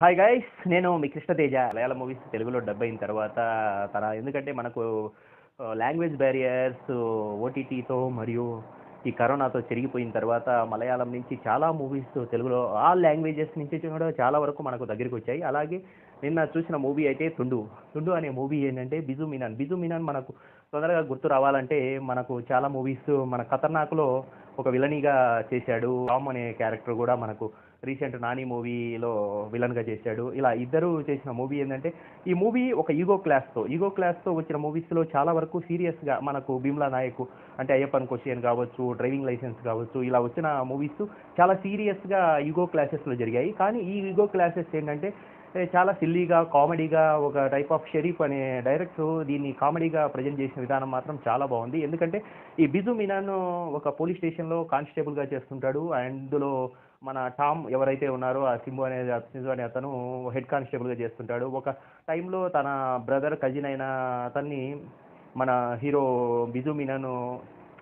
Hi guys! నేను మీ కృష్ణతేజ. మలయాళ movies తెలుగులో dub అయిన తర్వాత ఎందుకంటే మనకు లాంగ్వేజ్ బ్యారియర్స్ ఓటీటీతో మరియు ఈ కరోనాతో చెరిగిపోయిన తర్వాత మలయాళం నుంచి చాలా మూవీస్ తెలుగులో ఆల్ లాంగ్వేజెస్ నుంచి కూడా చాలా వరకు మనకు దగ్గరికొచ్చాయి. అలాగే నిన్న చూసిన మూవీ అయితే 'తుండు'. 'తుండు' అనే మూవీ ఏంటంటే బిజు మీనన్. బిజు మీనన్ మనకు తొందరగా గుర్తు రావాలంటే మనకు చాలా మూవీస్ మన 'ఖతర్నాక్'లో ఒక విలనీగా చేశాడు. టామ్ అనే క్యారెక్టర్ కూడా మనకు రీసెంట్ 'నాని' మూవీలో విలన్‌గా చేశాడు. ఇలా ఇద్దరు చేసిన మూవీ ఏందంటే, ఈ మూవీ ఒక ఈగో క్లాస్‌తో వచ్చిన మూవీస్‌లో చాలా వరకు సీరియస్‌గా మనకు 'భీమ్లా నాయక్' అంటే 'అయ్యప్పన్ కోషియన్' కావచ్చు, 'డ్రైవింగ్ లైసెన్స్' కావచ్చు, ఇలా వచ్చిన మూవీస్ చాలా సీరియస్‌గా ఈగో క్లాసెస్‌లో జరిగాయి. కానీ ఈ ఈగో క్లాసెస్ ఏంటంటే చాలా సిల్లీగా, కామెడీగా ఒక టైప్ ఆఫ్ 'షరీఫ్' అనే డైరెక్టర్ దీన్ని కామెడీగా ప్రెజెంట్ చేసిన విధానం మాత్రం చాలా బాగుంది. ఎందుకంటే ఈ బిజు మీనన్ ఒక పోలీస్ స్టేషన్‌లో కానిస్టేబుల్‌గా చేస్తుంటాడు. అందులో మన టామ్ ఎవరైతే ఉన్నారో ఆ సింధు అనే అతను హెడ్ కానిస్టేబుల్గా చేస్తుంటాడు. ఒక టైంలో తన బ్రదర్ కజిన్ అయిన అతన్ని మన హీరో బిజు మీనన్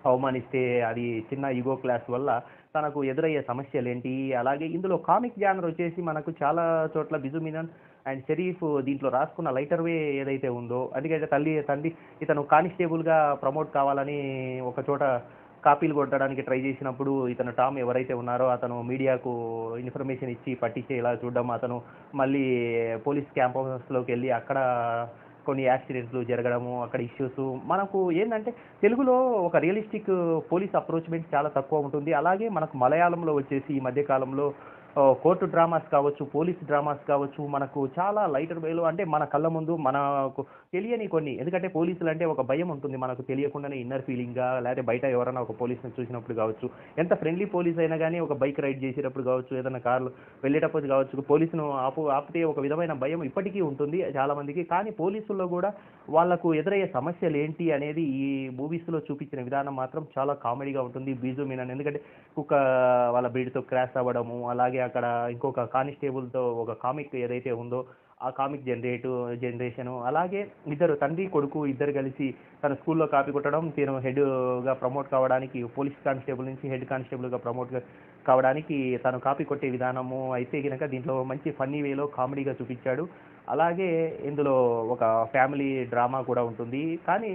అవమానిస్తే అది చిన్న ఈగో క్లాస్ వల్ల తనకు ఎదురయ్యే సమస్యలేంటి, అలాగే ఇందులో కామిక్ జానర్ వచ్చేసి మనకు చాలా చోట్ల బిజు మీనన్ అండ్ షరీఫ్ దీంట్లో రాసుకున్న లైటర్ వే ఏదైతే ఉందో, ఎందుకంటే తండ్రి ఇతను కానిస్టేబుల్గా ప్రమోట్ కావాలని ఒక చోట కాపీలు కొట్టడానికి ట్రై చేసినప్పుడు ఇతను టామ్ ఎవరైతే ఉన్నారో అతను మీడియాకు ఇన్ఫర్మేషన్ ఇచ్చి పట్టించేలా చూడడం, అతను మళ్ళీ పోలీస్ క్యాంపస్లోకి వెళ్ళి అక్కడ కొన్ని యాక్సిడెంట్లు జరగడము, అక్కడ ఇష్యూస్ మనకు ఏంటంటే తెలుగులో ఒక రియలిస్టిక్ పోలీస్ అప్రోచ్మెంట్ చాలా తక్కువ ఉంటుంది. అలాగే మనకు మలయాళంలో వచ్చేసి ఈ మధ్య కాలంలో కోర్టు డ్రామాస్ కావచ్చు, పోలీస్ డ్రామాస్ కావచ్చు, మనకు చాలా లైటర్ వేలో అంటే మన కళ్ళ ముందు మనకు తెలియని కొన్ని, ఎందుకంటే పోలీసులు అంటే ఒక భయం ఉంటుంది మనకు తెలియకుండానే ఇన్నర్ ఫీలింగ్‌గా, లేకపోతే బయట ఎవరైనా ఒక పోలీస్‌ని చూసినప్పుడు కావచ్చు, ఎంత ఫ్రెండ్లీ పోలీస్ అయినా గానీ ఒక బైక్ రైడ్ చేసేటప్పుడు కావచ్చు, ఏదైనా కార్‌లో వెళ్ళేటప్పుడు కావచ్చు, పోలీసును ఆపితే ఒక విధమైన భయం ఇప్పటికీ ఉంటుంది చాలామందికి. కానీ పోలీసుల్లో కూడా వాళ్ళకు ఎదురయ్యే సమస్యలేంటి అనేది ఈ మూవీస్‌లో చూపించిన విధానం మాత్రం చాలా కామెడీగా ఉంటుంది. బిజు మీనన్ ఎందుకంటే కుక్క వాళ్ళ బ్రీడ్‌తో క్రాష్ అవ్వడము, అలాగే అక్కడ ఇంకొక కానిస్టేబుల్‌తో ఒక కామిక్ ఏదైతే ఉందో ఆ కామిక్ జనరేషను, అలాగే ఇద్దరు తండ్రి కొడుకు ఇద్దరు కలిసి తన స్కూల్లో కాపీ కొట్టడం, తిను హెడ్‌గా ప్రమోట్ కావడానికి పోలీస్ కానిస్టేబుల్ నుంచి హెడ్ కానిస్టేబుల్‌గా కావడానికి తను కాపీ కొట్టే విధానము అయితే గనక దీంట్లో మంచి ఫన్నీ వేలో కామెడీగా చూపించాడు. అలాగే ఇందులో ఒక ఫ్యామిలీ డ్రామా కూడా ఉంటుంది. కానీ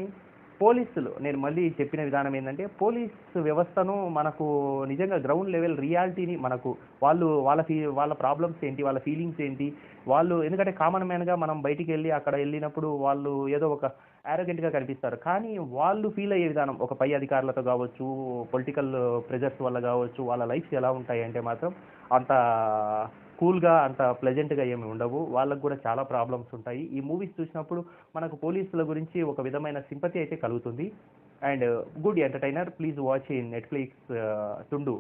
పోలీసులు నేను మళ్ళీ చెప్పిన విధానం ఏందంటే, పోలీస్ వ్యవస్థను మనకు నిజంగా గ్రౌండ్ లెవెల్ రియాలిటీని మనకు వాళ్ళ ప్రాబ్లమ్స్ ఏంటి, వాళ్ళ ఫీలింగ్స్ ఏంటి, వాళ్ళు ఎందుకంటే కామన్ మ్యాన్‌గా మనం బయటికెళ్ళి అక్కడ ఎళ్ళినప్పుడు వాళ్ళు ఏదో ఒక యారోగెంట్‌గా కనిపిస్తారు. కానీ వాళ్ళు ఫీల్ అయ్యే విధానం ఒక పై అధికారులతో గావచ్చు, పొలిటికల్ ప్రెషర్స్ వల్ల గావచ్చు, వాళ్ళ లైఫ్స్ ఎలా ఉంటాయంటే మాత్రం అంత కూల్‌గా, అంత ప్లెజెంట్‌గా ఏమి ఉండవు. వాళ్ళకి గూడా చాలా ప్రాబ్లమ్స్ ఉంటాయి. ఈ మూవీస్ చూసినప్పుడు మనకు పోలీసుల గురించి ఒక విధమైన సింపతి అయితే కలుగుతుంది. And good entertainer. Please watch in Netflix 'తుండు'.